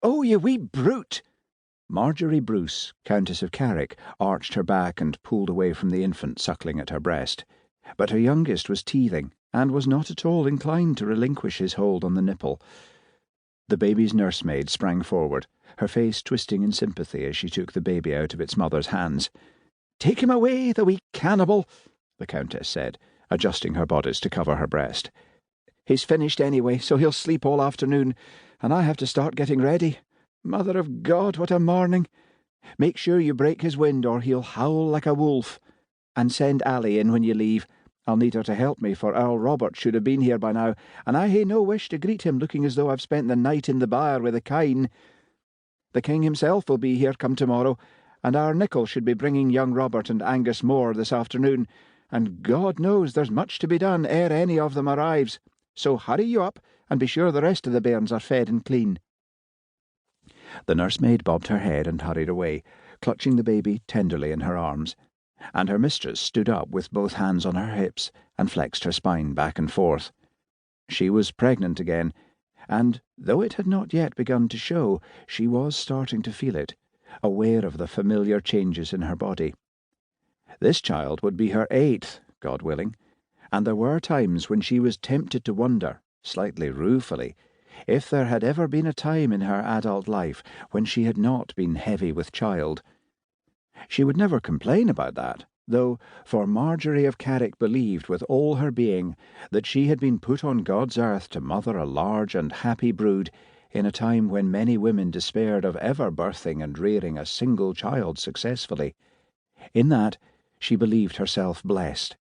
"Oh, you wee brute!" Marjorie Bruce, Countess of Carrick, arched her back and pulled away from the infant suckling at her breast. But her youngest was teething, and was not at all inclined to relinquish his hold on the nipple. The baby's nursemaid sprang forward, her face twisting in sympathy as she took the baby out of its mother's hands. "Take him away, the wee cannibal," the Countess said, adjusting her bodice to cover her breast. "He's finished anyway, so he'll sleep all afternoon, and I have to start getting ready. Mother of God, what a morning! Make sure you break his wind, or he'll howl like a wolf. And send Ally in when you leave. I'll need her to help me, for Earl Robert should have been here by now, and I hae no wish to greet him looking as though I've spent the night in the byre with a kine. The King himself will be here come tomorrow, and our Nichol should be bringing young Robert and Angus Moore this afternoon, and God knows there's much to be done ere any of them arrives. So hurry you up, and be sure the rest of the bairns are fed and clean." The nursemaid bobbed her head and hurried away, clutching the baby tenderly in her arms, and her mistress stood up with both hands on her hips and flexed her spine back and forth. She was pregnant again, and, though it had not yet begun to show, she was starting to feel it, aware of the familiar changes in her body. This child would be her 8th, God willing, and there were times when she was tempted to wonder, slightly ruefully, if there had ever been a time in her adult life when she had not been heavy with child. She would never complain about that, though, for Marjorie of Carrick believed with all her being that she had been put on God's earth to mother a large and happy brood in a time when many women despaired of ever birthing and rearing a single child successfully. In that, she believed herself blessed.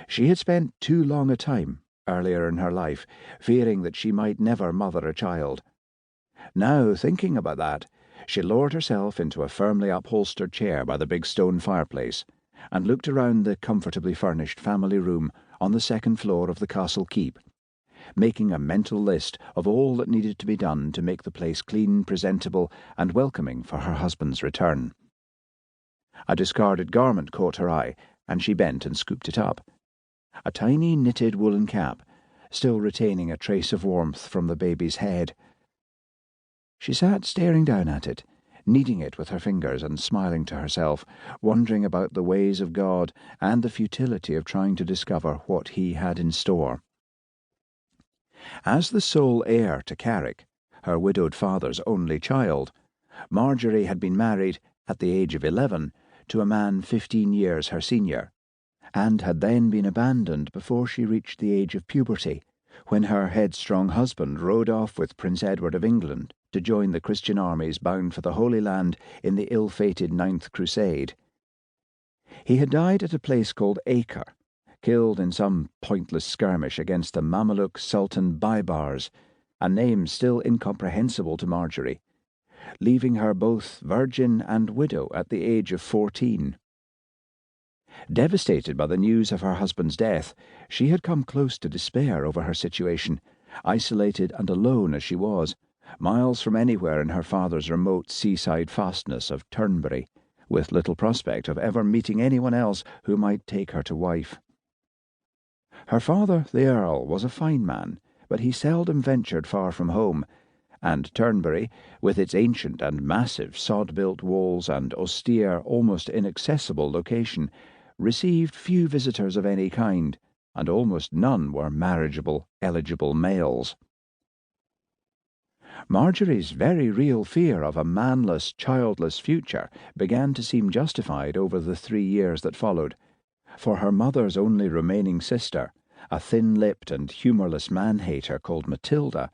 She had spent too long a time, earlier in her life, fearing that she might never mother a child. Now, thinking about that, she lowered herself into a firmly upholstered chair by the big stone fireplace, and looked around the comfortably furnished family room on the second floor of the castle keep, making a mental list of all that needed to be done to make the place clean, presentable, and welcoming for her husband's return. A discarded garment caught her eye, and she bent and scooped it up. A tiny knitted woolen cap, still retaining a trace of warmth from the baby's head. She sat staring down at it, kneading it with her fingers and smiling to herself, wondering about the ways of God and the futility of trying to discover what He had in store. As the sole heir to Carrick, her widowed father's only child, Marjorie had been married, at the age of 11, to a man 15 years her senior, and had then been abandoned before she reached the age of puberty, when her headstrong husband rode off with Prince Edward of England to join the Christian armies bound for the Holy Land in the ill-fated 9th Crusade. He had died at a place called Acre, killed in some pointless skirmish against the Mameluke Sultan Baibars, a name still incomprehensible to Marjorie, leaving her both virgin and widow at the age of 14. Devastated by the news of her husband's death, she had come close to despair over her situation, isolated and alone as she was, miles from anywhere in her father's remote seaside fastness of Turnberry, with little prospect of ever meeting anyone else who might take her to wife. Her father, the Earl, was a fine man, but he seldom ventured far from home, and Turnberry, with its ancient and massive sod-built walls and austere, almost inaccessible location, received few visitors of any kind, and almost none were marriageable, eligible males. Marjorie's very real fear of a manless, childless future began to seem justified over the 3 years that followed, for her mother's only remaining sister, a thin-lipped and humourless man-hater called Matilda,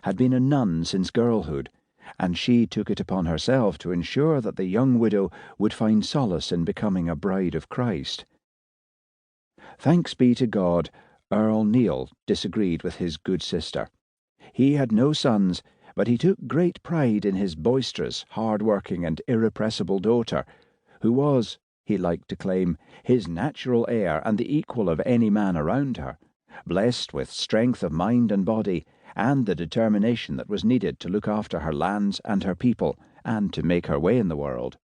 had been a nun since girlhood, and she took it upon herself to ensure that the young widow would find solace in becoming a bride of Christ. Thanks be to God, Earl Neil disagreed with his good sister. He had no sons, but he took great pride in his boisterous, hard-working and irrepressible daughter, who was, he liked to claim, his natural heir and the equal of any man around her, blessed with strength of mind and body, and the determination that was needed to look after her lands and her people, and to make her way in the world,